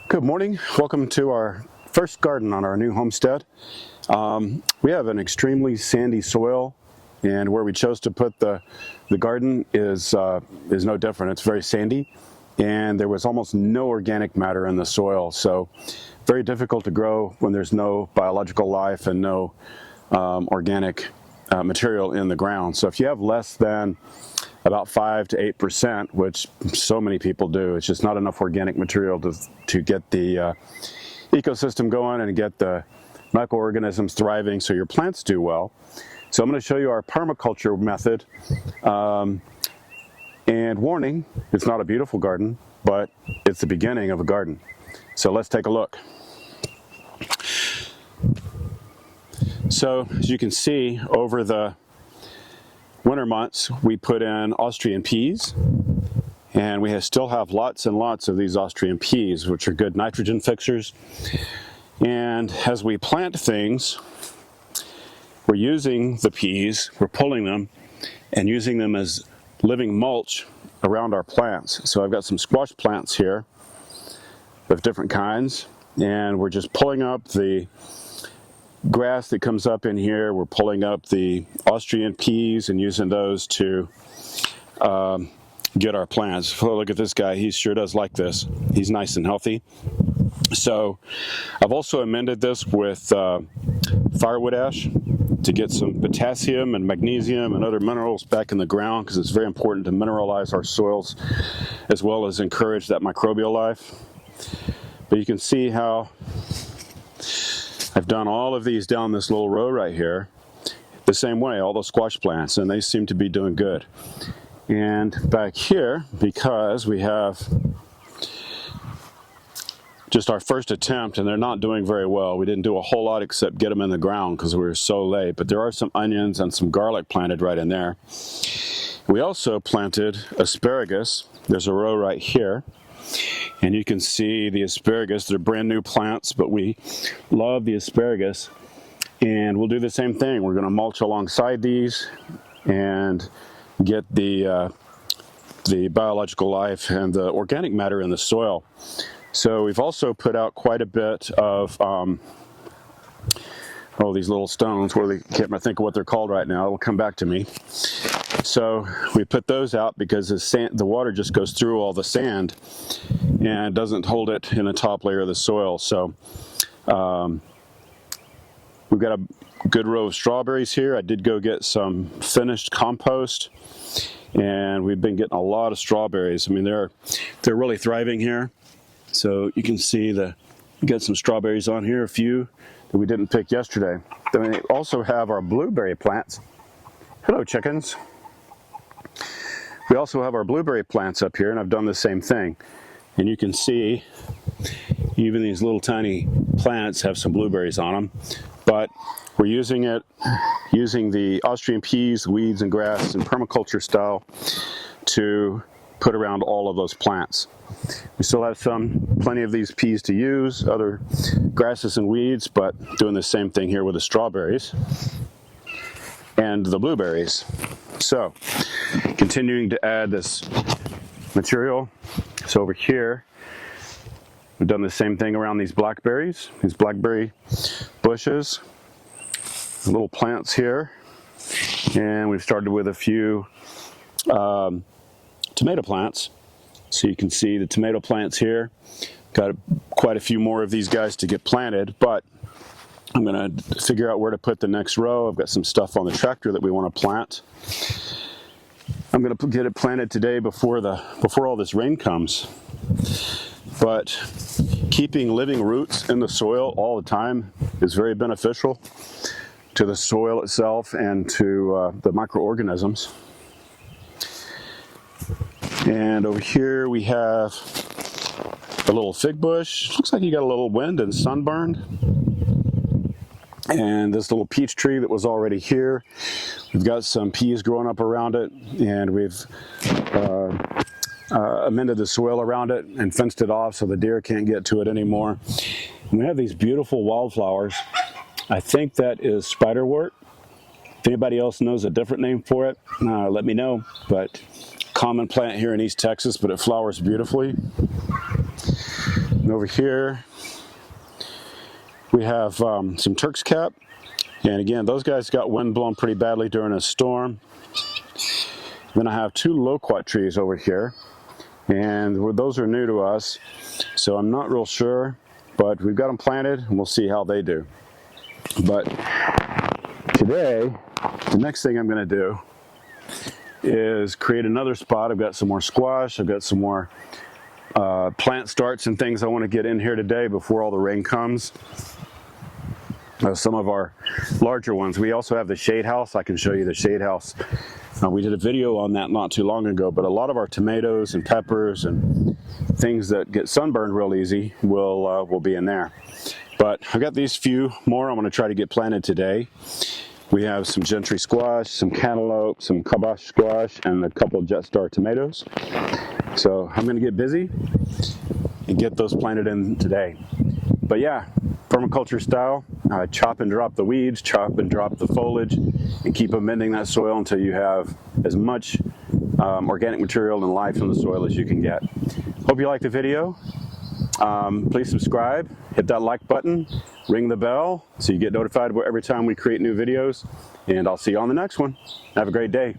Good morning. Welcome to our first garden on our new homestead. We have an extremely sandy soil, and where we chose to put the garden is no different. It's very sandy, and there was almost no organic matter in the soil, so very difficult to grow when there's no biological life and no organic material in the ground. So if you have less than about 5 to 8%, which so many people do, it's just not enough organic material to get the ecosystem going and get the microorganisms thriving so your plants do well. So I'm going to show you our permaculture method. And warning, it's not a beautiful garden, but it's the beginning of a garden. So let's take a look. So as you can see, over the winter months we put in Austrian peas, and we still have lots and lots of these Austrian peas, which are good nitrogen fixers. And as we plant things, we're using the peas, we're pulling them and using them as living mulch around our plants. So I've got some squash plants here of different kinds, and we're just pulling up the grass that comes up in here. We're pulling up the Austrian peas and using those to get our plants. Oh, look at this guy, he sure does like this. He's nice and healthy. So I've also amended this with firewood ash to get some potassium and magnesium and other minerals back in the ground, because it's very important to mineralize our soils as well as encourage that microbial life. But you can see how I've done all of these down this little row right here the same way, all the squash plants, and they seem to be doing good. And back here, because we have just our first attempt and they're not doing very well, we didn't do a whole lot except get them in the ground because we were so late, but there are some onions and some garlic planted right in there. We also planted asparagus. There's a row right here, and you can see the asparagus. They're brand new plants, but we love the asparagus, and we'll do the same thing. We're going to mulch alongside these and get the biological life and the organic matter in the soil. So we've also put out quite a bit of these little stones, where they can't think of what they're called right now. It'll come back to me. So we put those out because the water just goes through all the sand and doesn't hold it in the top layer of the soil. So we've got a good row of strawberries here. I did go get some finished compost, and we've been getting a lot of strawberries. I mean, they're really thriving here. So you can see we got some strawberries on here, a few that we didn't pick yesterday. Then we also have our blueberry plants. Hello, chickens. We also have our blueberry plants up here, and I've done the same thing. And you can see even these little tiny plants have some blueberries on them. But we're using the Austrian peas, weeds and grass and permaculture style to put around all of those plants. We still have plenty of these peas to use, other grasses and weeds, but doing the same thing here with the strawberries and the blueberries. So continuing to add this material. So over here, we've done the same thing around these blackberry bushes, little plants here, and we've started with a few tomato plants. So you can see the tomato plants here. Got quite a few more of these guys to get planted, but I'm going to figure out where to put the next row. I've got some stuff on the tractor that we want to plant. I'm going to get it planted today before all this rain comes. But keeping living roots in the soil all the time is very beneficial to the soil itself and to the microorganisms. And over here we have a little fig bush. Looks like you got a little wind and sunburned. And this little peach tree that was already here. We've got some peas growing up around it, and we've amended the soil around it and fenced it off so the deer can't get to it anymore. And we have these beautiful wildflowers. I think that is spiderwort. If anybody else knows a different name for it, let me know. But common plant here in East Texas, but it flowers beautifully. And over here, we have some Turk's cap. And again, those guys got wind blown pretty badly during a storm. Then I have 2 loquat trees over here. And those are new to us, so I'm not real sure. But we've got them planted, and we'll see how they do. But today, the next thing I'm going to do is create another spot. I've got some more squash. I've got some more plant starts and things I want to get in here today before all the rain comes. Some of our larger ones. We also have the shade house. I can show you the shade house. We did a video on that not too long ago, but a lot of our tomatoes and peppers and things that get sunburned real easy will be in there. But I've got these few more I'm going to try to get planted today. We have some gentry squash, some cantaloupe, some kibosh squash, and a couple of jet star tomatoes. So I'm going to get busy and get those planted in today. But yeah, permaculture style, chop and drop the weeds, chop and drop the foliage, and keep amending that soil until you have as much organic material and life in the soil as you can get. Hope you liked the video. Please subscribe, hit that like button, ring the bell so you get notified every time we create new videos, and I'll see you on the next one. Have a great day.